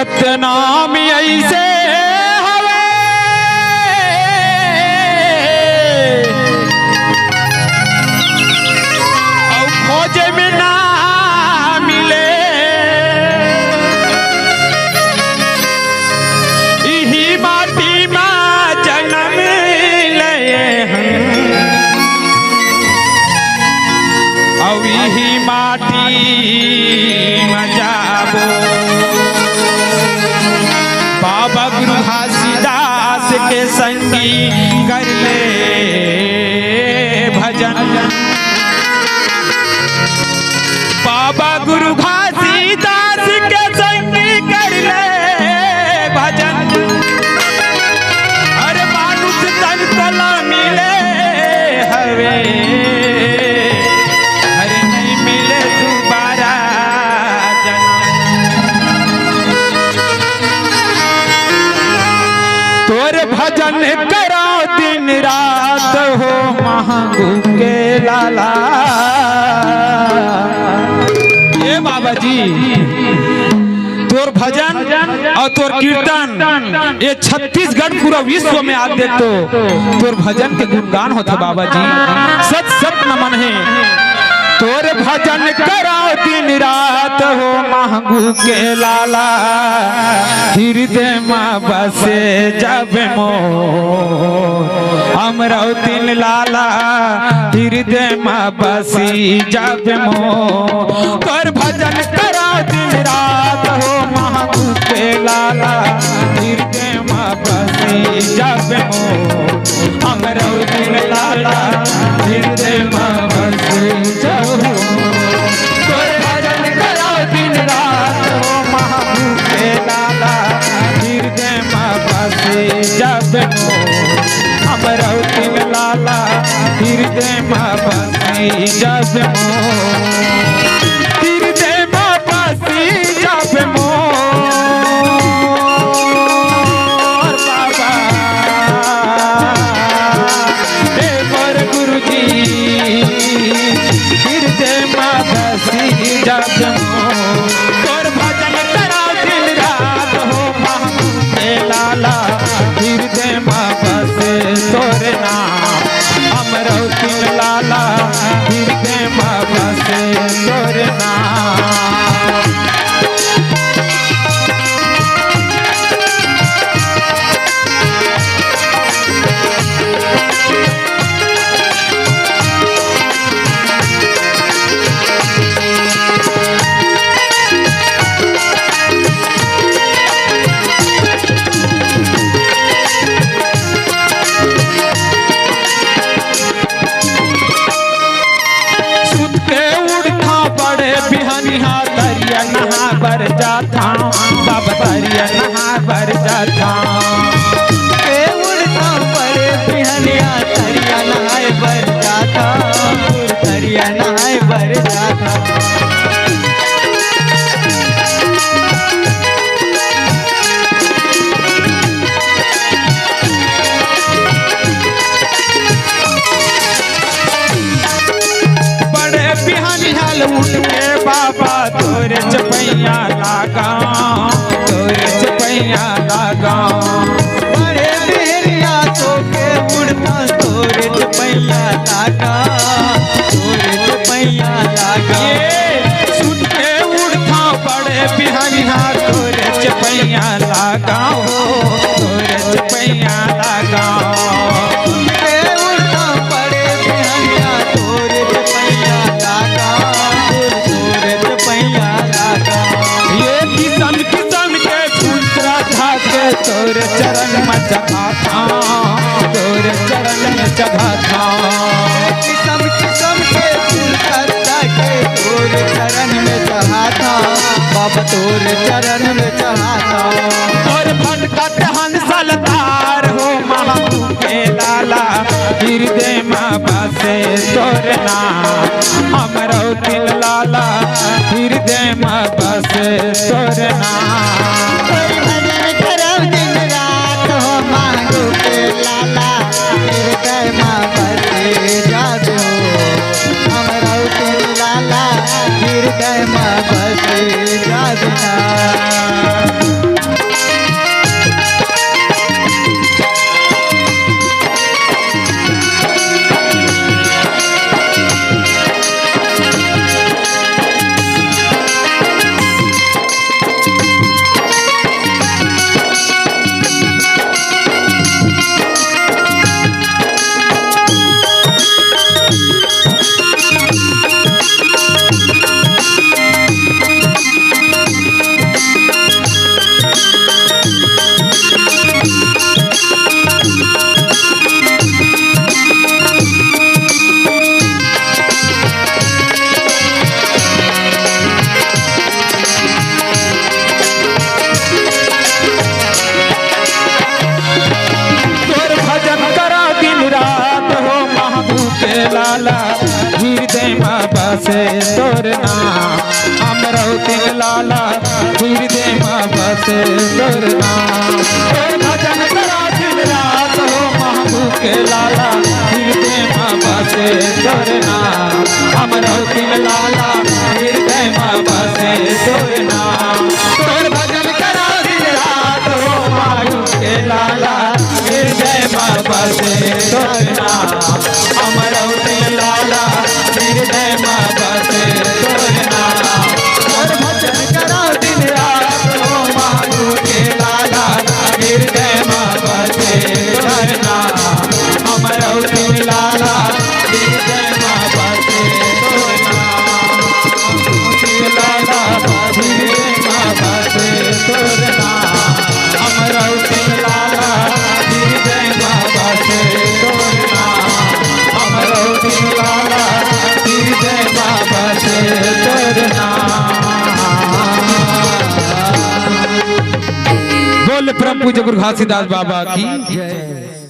सत्यनाम ऐसे हवे और खोज में ना मिले यही माटी में जन्म ले और यही माटी में जाबो बाबा गुरु घासीदास के संगी कर ले भजन बाबा गुरु घासीदास के संगी कर ले भजन अरे मानुष तन तला मिले हवे अरे नहीं मिले दोबारा तोरे भजन करो दिन रात हो महंगू के लाला ये बाबा जी तोर भजन और तोर कीर्तन ये छत्तीसगढ़ पूरा विश्व में आज देख तो तोर भजन के गुणगान होता बाबा जी सत सत नमन है तोर भजन करो दिन रात हो महंगू के लाला हृदय माँ बसे जब मो अमरौतीन लाला हृदय माँ बसी जब मो तोर भजन करो दिन रात हो महंगू के लाला हृदय माँ बसी जब मो अमरौतीन लाला हृदय माँ बसी जब जब अमरौतीन लाला हृदय माँ बसी जब हृदय माँ बसी जब बाबा हे मोर गुरु जी हृदय माँ बसी जब तोर भजन करा दिन रात हो लाला हृदय माँ बसे तोर नाम अमरौतीन लाला हृदय माँ बसे तोर नाम नहा बर जाता बाबा तरिया नहा बर जाता उड़ता पड़े बिहनिया तरिया नहाए बर जाता तरिया नहाए बर जाता बड़े बिहनिया उठ के बाबा तोरे चपैया लागा तोरे चपैया लागा बड़े बिहनिया तो के उड़ता तोरे चपैया लागा तोरे चपैया लागा सुन के उड़ता बड़े बिहनिया तोरे चपैया लागा तोरे चपैया लागा उड़ता बड़े बिहनिया तोरे चपैया लागा तोरे चपैया लागा ये किस्म किस्म के फूल श्रद्धा के तोरे चरण में चढ़ाता तोरे चरण में चढ़ाता किस्म किस्म के फूल श्रद्धा के तोरे चरण में चढ़ाता बाबा तोरे चरण में चढ़ाता और भटकत हंसल तार हो महबूब के लाला हृदय माँ बसे तोर नाम अमरौतीन लाला हृदय माँ बसे तोर नाम भजन करो दिन रात हो मांगो के लाला हृदय माँ बसे जादो अमरौतीन लाला हृदय माँ बसे जादना। से तोर नाम। तोर भजन करा दिन रात हो महबूब के लाला हृदय में बसे तोर नाम। अमरौती में लाला हृदय में बसे तोर नाम। तोर भजन करा दिन रात हो महबूब के लाला हृदय में बसे तोर नाम। अमरौती में लाला हृदय में बसे तोर नाम। तोर भजन करा दिन रात हो महबूब के लाला हृदय में बसे तोर नाम। अमरौती में लाला हृदय में बसे तोर नाम। लाला हृदय में बसे तोर नाम। अमरौती में लाला हृदय में बसे तोर नाम। अमरौती में लाला हृदय में बसे तोर नाम। बोल परम पूज्य गुरु घासीदास बाबा की जय।